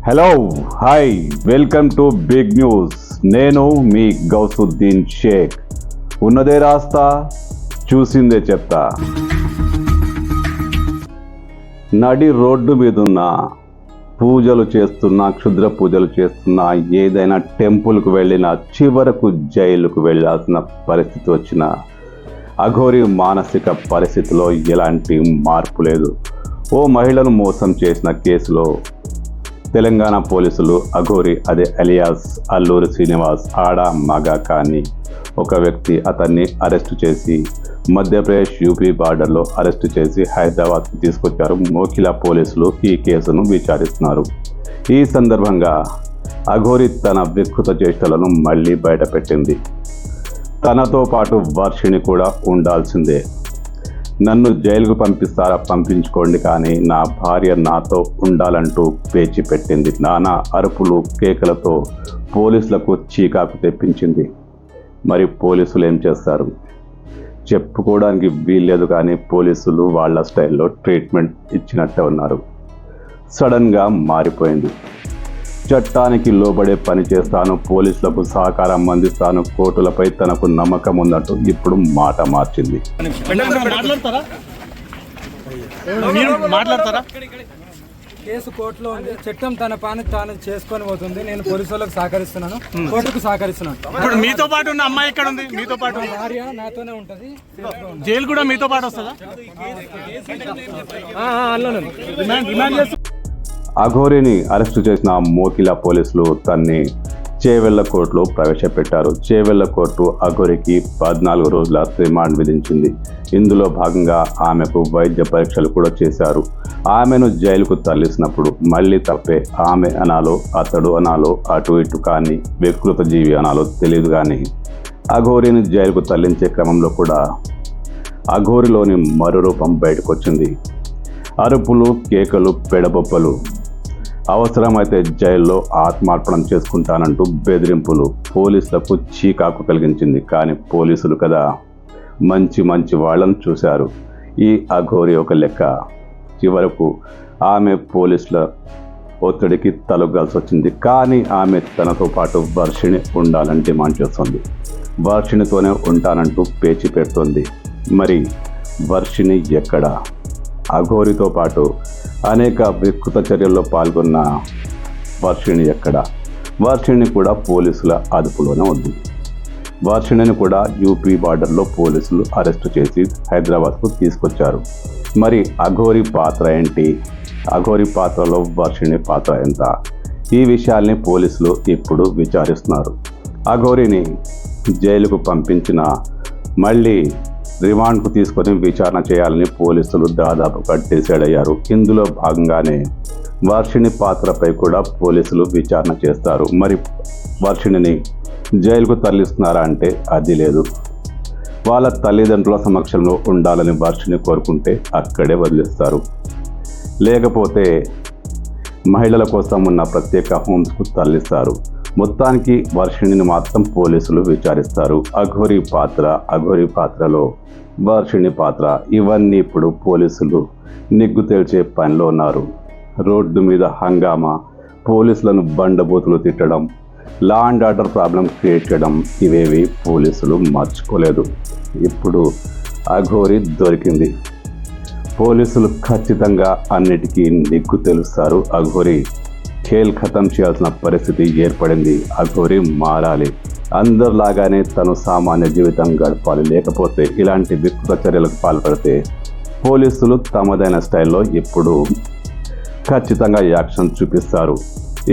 Hello hi welcome to big news. నేను మీ గౌసుద్దీన్ షేక్. ఉన్నదే రాస్తా, చూసిందే చెప్తా. నడి రోడ్డు మీదున్న పూజలు చేస్తున్నా, క్షుద్ర పూజలు చేస్తున్నా, ఏదైనా టెంపుల్కు వెళ్ళినా చివరకు జైలుకు వెళ్ళాల్సిన పరిస్థితి వచ్చిన అఘోరి మానసిక పరిస్థితిలో ఎలాంటి మార్పు లేదు. ఓ మహిళను మోసం చేసిన కేసులో తెలంగాణ పోలీసులు అఘోరి అదే అలియాస్ అల్లూరి శ్రీనివాస్ ఆడ మగ కానీ ఒక వ్యక్తి అతన్ని అరెస్టు చేసి మధ్యప్రదేశ్ యూపీ బార్డర్లో అరెస్టు చేసి హైదరాబాద్కు తీసుకొచ్చారు. మోకిలా పోలీసులు ఈ కేసును విచారిస్తున్నారు. ఈ సందర్భంగా అఘోరి తన వికృత చేష్టలను మళ్ళీ బయటపెట్టింది. తనతో పాటు వర్షిణి కూడా ఉండాల్సిందే. నన్ను జైలుకు పంపిస్తారా, పంపించుకోండి, కానీ నా భార్య నాతో ఉండాలంటూ పేచి పెట్టింది. నానా అరుపులు కేకలతో పోలీసులకు చీకాకు తెప్పించింది. మరి పోలీసులు ఏం చేస్తారు చెప్పుకోవడానికి వీల్లేదు, కానీ పోలీసులు వాళ్ళ స్టైల్లో ట్రీట్మెంట్ ఇచ్చినట్టే ఉన్నారు. సడన్గా మారిపోయింది. చట్టానికి లోబడే పని చేస్తాను, పోలీసులకు సహకారం అందిస్తాను, కోర్టులపై తనకు నమ్మకం ఉన్నట్టు ఇప్పుడు మాట మార్చింది. కేసు కోర్టులో ఉంది. చట్టం తన పని తాను చేసుకొని పోతుంది. నేను పోలీసు వాళ్ళకి సహకరిస్తున్నాను, కోర్టుకు సహకరిస్తున్నాను. ఇప్పుడు మీతో పాటు ఉన్న అమ్మాయి ఇక్కడ ఉంది, మీతో పాటు భార్య నాతోనే ఉంటది. జైలు కూడా మీతో పాటు వస్తుందా? అఘోరిని అరెస్టు చేసిన మోకిలా పోలీసులు తన్ని చేవెళ్ల కోర్టులో ప్రవేశపెట్టారు. చేవెళ్ల కోర్టు అఘోరికి 14 రోజుల రిమాండ్ విధించింది. ఇందులో భాగంగా ఆమెకు వైద్య పరీక్షలు కూడా చేశారు. ఆమెను జైలుకు తరలిసినప్పుడు మళ్ళీ తప్పే, ఆమె అనాలో అతడు అనాలో అటు ఇటు కానీ వికృత జీవి అనాలో తెలియదు, కానీ అఘోరిని జైలుకు తరలించే క్రమంలో కూడా అఘోరిలోని మరో రూపం బయటకు వచ్చింది. అరుపులు, కేకలు, పెడబొప్పలు, అవసరమైతే జైల్లో ఆత్మార్పణం చేసుకుంటానంటూ బెదిరింపులు పోలీసులకు చీకాకు కలిగించింది. కానీ పోలీసులు కదా మంచి మంచి వాళ్ళను చూశారు. ఈ అఘోరి ఒక లెక్క. చివరకు ఆమె పోలీసుల ఒత్తిడికి తలొగ్గాల్సి వచ్చింది. కానీ ఆమె తనతో పాటు వర్షిణి ఉండాలని డిమాండ్ చేస్తుంది. వర్షిణితోనే ఉంటానంటూ పేచి పెడుతోంది. మరి వర్షిణి ఎక్కడ? అఘోరితో పాటు అనేక వికృత చర్యల్లో పాల్గొన్న వర్షిణి ఎక్కడ? వర్షిణి కూడా పోలీసుల అదుపులోనే ఉంది. వర్షిణిని కూడా యూపీ బార్డర్లో పోలీసులు అరెస్టు చేసి హైదరాబాద్కు తీసుకొచ్చారు. మరి అఘోరి పాత్ర ఏంటి? అఘోరి పాత్రలో వర్షిణి పాత్ర ఎంత? ఈ విషయాల్ని పోలీసులు ఇప్పుడు విచారిస్తున్నారు. అఘోరిని జైలుకు పంపించిన మళ్ళీ రిమాండ్కు తీసుకొని విచారణ చేయాలని పోలీసులు దాదాపుగా డిసైడ్ అయ్యారు. ఇందులో భాగంగానే వర్షిణి పాత్రపై కూడా పోలీసులు విచారణ చేస్తారు. మరి వర్షిణిని జైలుకు తరలిస్తున్నారా అంటే అది లేదు. వాళ్ళ తల్లిదండ్రుల సమక్షంలో ఉండాలని వర్షిణి కోరుకుంటే అక్కడే వదిలేస్తారు. లేకపోతే మహిళల కోసం ఉన్న ప్రత్యేక హోమ్స్కు తరలిస్తారు. మొత్తానికి వర్షిణిని మాత్రం పోలీసులు విచారిస్తారు. అఘోరి పాత్రలో వర్షిణి పాత్ర, ఇవన్నీ ఇప్పుడు పోలీసులు నిగ్గు తేల్చే పనిలో ఉన్నారు. రోడ్డు మీద హంగామా, పోలీసులను బండబూతులు తిట్టడం, law and order problem create చేయడం, ఇవేవి పోలీసులు మర్చిపోలేదు. ఇప్పుడు అఘోరి దొరికింది. పోలీసులు ఖచ్చితంగా అన్నిటికీ నిగ్గు తెలుస్తారు. అఘోరి ఖేల్ ఖతం చేయాల్సిన పరిస్థితి ఏర్పడింది. అఘోరి మారాలి. అందరిలాగానే తను సామాన్య జీవితం గడపాలి. లేకపోతే ఇలాంటి వికృత చర్యలకు పాల్పడితే పోలీసులు తమదైన స్టైల్లో ఇప్పుడు ఖచ్చితంగా యాక్షన్ చూపిస్తారు.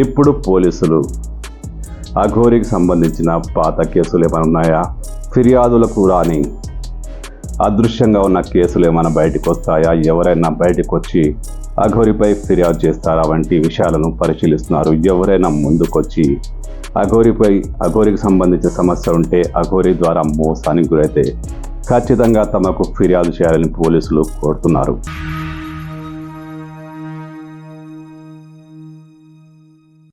ఇప్పుడు పోలీసులు అఘోరికి సంబంధించిన పాత కేసులు ఏమైనా ఉన్నాయా, ఫిర్యాదులకు రాని అదృశ్యంగా ఉన్న కేసులు ఏమైనా బయటకు వస్తాయా, ఎవరైనా బయటకు వచ్చి అఘోరిపై ఫిర్యాదు చేస్తారా వంటి విషయాలను పరిశీలిస్తున్నారు. ఎవరైనా ముందుకొచ్చి అఘోరికి సంబంధించిన సమస్య ఉంటే, అఘోరి ద్వారా మోసానికి గురైతే ఖచ్చితంగా తమకు ఫిర్యాదు చేయాలని పోలీసులు కోరుతున్నారు.